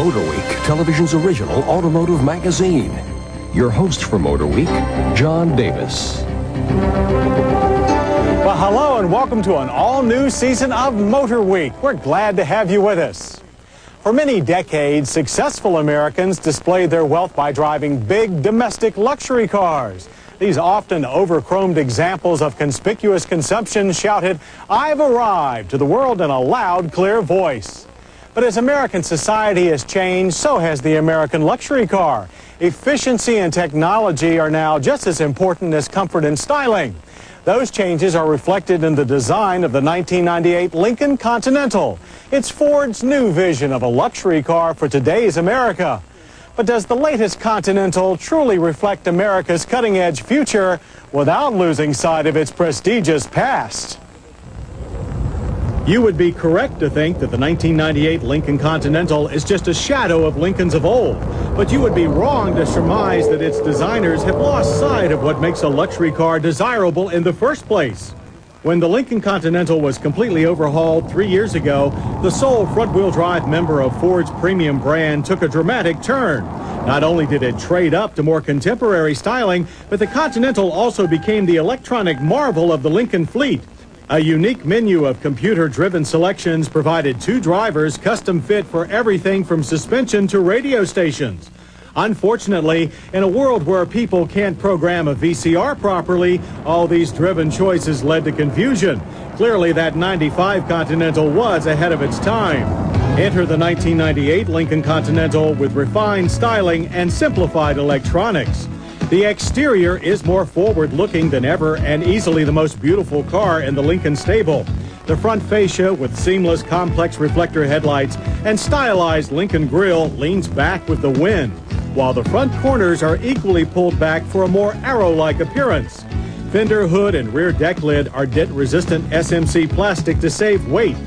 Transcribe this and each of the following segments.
Motor Week, television's original automotive magazine. Your host for Motor Week, John Davis. Well, hello and welcome to an all-new season of Motor Week. We're glad to have you with us. For many decades, successful Americans displayed their wealth by driving big domestic luxury cars. These often overchromed examples of conspicuous consumption shouted, "I've arrived," to the world in a loud, clear voice. But as American society has changed, so has the American luxury car. Efficiency and technology are now just as important as comfort and styling. Those changes are reflected in the design of the 1998 Lincoln Continental. It's Ford's new vision of a luxury car for today's America. But does the latest Continental truly reflect America's cutting-edge future without losing sight of its prestigious past? You would be correct to think that the 1998 Lincoln Continental is just a shadow of Lincolns of old. But you would be wrong to surmise that its designers have lost sight of what makes a luxury car desirable in the first place. When the Lincoln Continental was completely overhauled 3 years ago, the sole front-wheel drive member of Ford's premium brand took a dramatic turn. Not only did it trade up to more contemporary styling, but the Continental also became the electronic marvel of the Lincoln fleet. A unique menu of computer-driven selections provided two drivers custom fit for everything from suspension to radio stations. Unfortunately, in a world where people can't program a VCR properly, all these driven choices led to confusion. Clearly, that 95 Continental was ahead of its time. Enter the 1998 Lincoln Continental with refined styling and simplified electronics. The exterior is more forward-looking than ever and easily the most beautiful car in the Lincoln stable. The front fascia with seamless complex reflector headlights and stylized Lincoln grille leans back with the wind, while the front corners are equally pulled back for a more arrow-like appearance. Fender hood and rear deck lid are dent-resistant SMC plastic to save weight.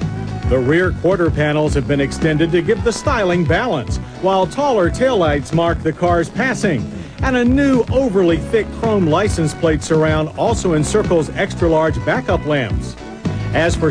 The rear quarter panels have been extended to give the styling balance, while taller taillights mark the car's passing. And a new overly thick chrome license plate surround also encircles extra-large backup lamps. As for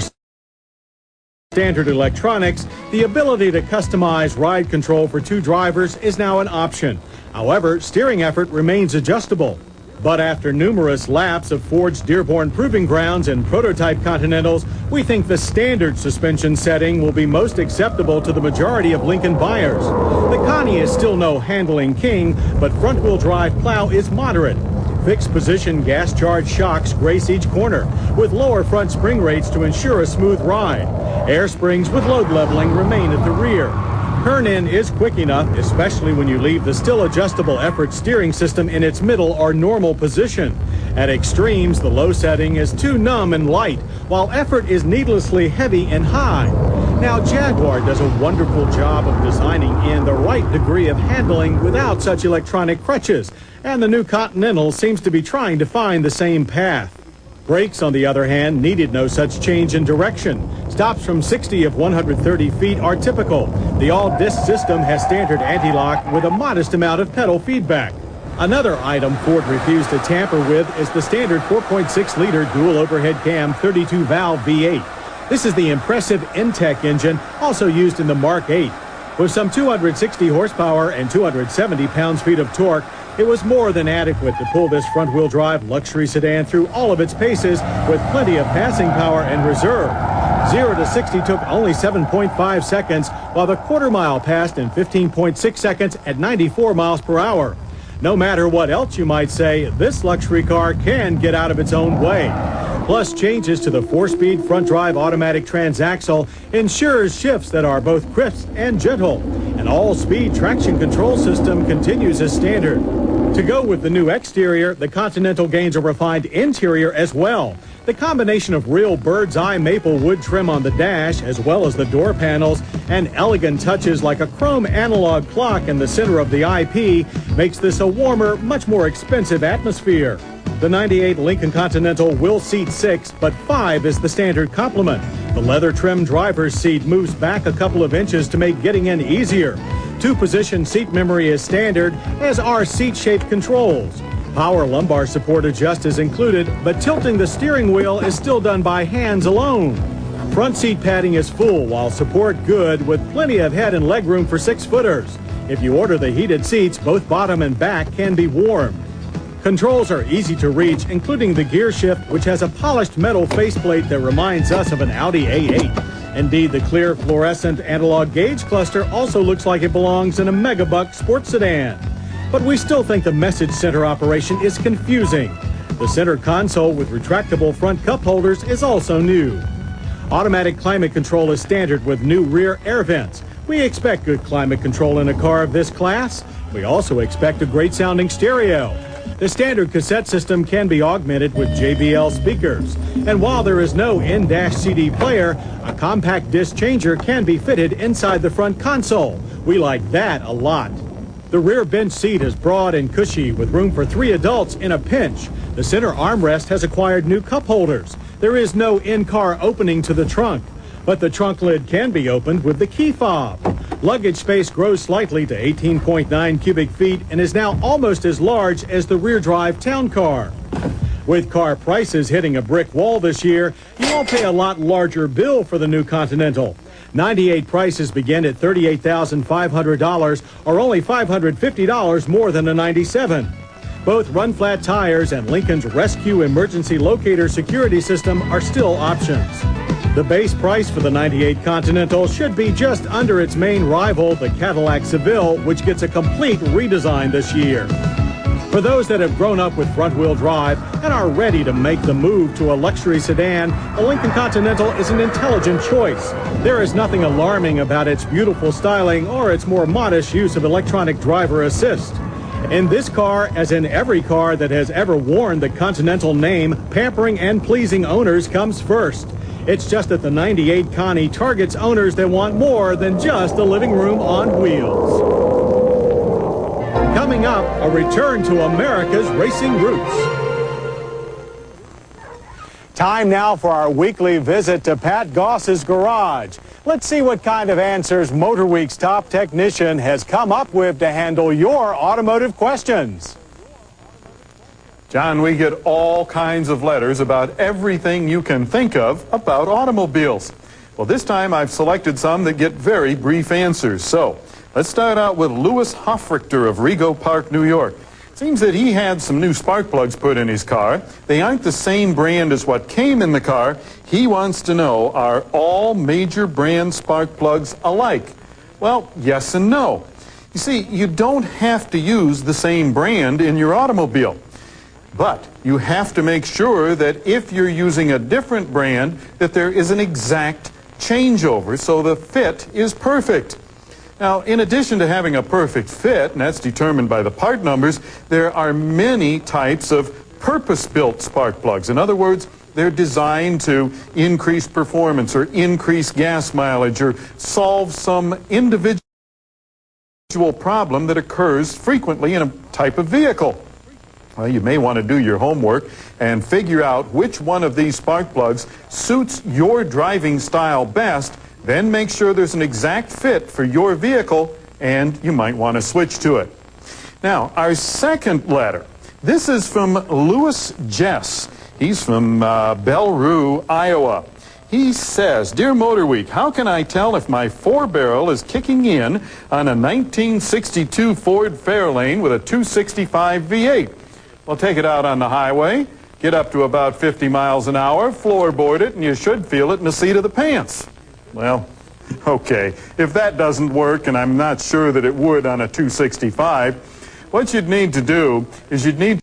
standard electronics, the ability to customize ride control for two drivers is now an option. However, steering effort remains adjustable. But after numerous laps of Ford's Dearborn Proving Grounds and prototype Continentals, we think the standard suspension setting will be most acceptable to the majority of Lincoln buyers. The Conti is still no handling king, but front-wheel drive plow is moderate. Fixed position gas-charged shocks grace each corner, with lower front spring rates to ensure a smooth ride. Air springs with load leveling remain at the rear. Turn-in is quick enough, especially when you leave the still adjustable effort steering system in its middle or normal position. At extremes, the low setting is too numb and light, while effort is needlessly heavy and high. Now, Jaguar does a wonderful job of designing in the right degree of handling without such electronic crutches, and the new Continental seems to be trying to find the same path. Brakes, on the other hand, needed no such change in direction. Stops from 60 of 130 feet are typical. The all-disc system has standard anti-lock with a modest amount of pedal feedback. Another item Ford refused to tamper with is the standard 4.6-liter dual overhead cam 32-valve V8. This is the impressive Intech engine, also used in the Mark 8. With some 260 horsepower and 270 pounds-feet of torque, it was more than adequate to pull this front-wheel drive luxury sedan through all of its paces with plenty of passing power and reserve. 0 to 60 took only 7.5 seconds, while the quarter mile passed in 15.6 seconds at 94 miles per hour. No matter what else you might say, this luxury car can get out of its own way. Plus, changes to the 4-speed front-drive automatic transaxle ensures shifts that are both crisp and gentle. An all-speed traction control system continues as standard. To go with the new exterior, the Continental gains a refined interior as well. The combination of real bird's-eye maple wood trim on the dash, as well as the door panels, and elegant touches like a chrome analog clock in the center of the IP, makes this a warmer, much more expensive atmosphere. The 98 Lincoln Continental will seat 6, but 5 is the standard complement. The leather-trimmed driver's seat moves back a couple of inches to make getting in easier. 2-position seat memory is standard, as are seat-shaped controls. Power lumbar support adjust is included, but tilting the steering wheel is still done by hands alone. front seat padding is full while support good with plenty of head and leg room for 6-footers. If you order the heated seats, both bottom and back can be warmed. Controls are easy to reach, including the gear shift, which has a polished metal faceplate that reminds us of an Audi A8. Indeed, the clear fluorescent analog gauge cluster also looks like it belongs in a megabuck sports sedan. But we still think the message center operation is confusing. The center console with retractable front cup holders is also new. Automatic climate control is standard with new rear air vents. We expect good climate control in a car of this class. We also expect a great sounding stereo. The standard cassette system can be augmented with JBL speakers. And while there is no in-dash CD player, a compact disc changer can be fitted inside the front console. We like that a lot. The rear bench seat is broad and cushy with room for 3 adults in a pinch. The center armrest has acquired new cup holders. There is no in-car opening to the trunk, but the trunk lid can be opened with the key fob. Luggage space grows slightly to 18.9 cubic feet and is now almost as large as the rear drive town car. With car prices hitting a brick wall this year, you won't pay a lot larger bill for the new Continental. 98 prices begin at $38,500 or only $550 more than a 97. Both run-flat tires and Lincoln's Rescue Emergency Locator security system are still options. The base price for the 98 Continental should be just under its main rival, the Cadillac Seville, which gets a complete redesign this year. For those that have grown up with front-wheel drive and are ready to make the move to a luxury sedan, the Lincoln Continental is an intelligent choice. There is nothing alarming about its beautiful styling or its more modest use of electronic driver assist. In this car, as in every car that has ever worn the Continental name, pampering and pleasing owners comes first. It's just that the 98 Connie targets owners that want more than just a living room on wheels. Coming up, a return to America's racing roots. Time now for our weekly visit to Pat Goss's garage. Let's see what kind of answers Motor Week's top technician has come up with to handle your automotive questions. John, we get all kinds of letters about everything you can think of about automobiles. Well, this time I've selected some that get very brief answers. So let's start out with Louis Hofrichter of Rego Park, New York. It seems that he had some new spark plugs put in his car. They aren't the same brand as what came in the car. He wants to know, are all major brand spark plugs alike? Well, yes and no. You see, you don't have to use the same brand in your automobile. But you have to make sure that if you're using a different brand, that there is an exact changeover so the fit is perfect. Now, in addition to having a perfect fit, and that's determined by the part numbers, there are many types of purpose-built spark plugs. In other words, they're designed to increase performance or increase gas mileage or solve some individual problem that occurs frequently in a type of vehicle. Well, you may want to do your homework and figure out which one of these spark plugs suits your driving style best, then make sure there's an exact fit for your vehicle, and you might want to switch to it. Now, our second letter. This is from Louis Jess. He's from Belrue, Iowa. He says, "Dear Motor Week, how can I tell if my 4-barrel is kicking in on a 1962 Ford Fairlane with a 265 V8? Well, take it out on the highway, get up to about 50 miles an hour, floorboard it, and you should feel it in the seat of the pants." Well, okay, if that doesn't work, and I'm not sure that it would on a 265, what you'd need to do is you'd need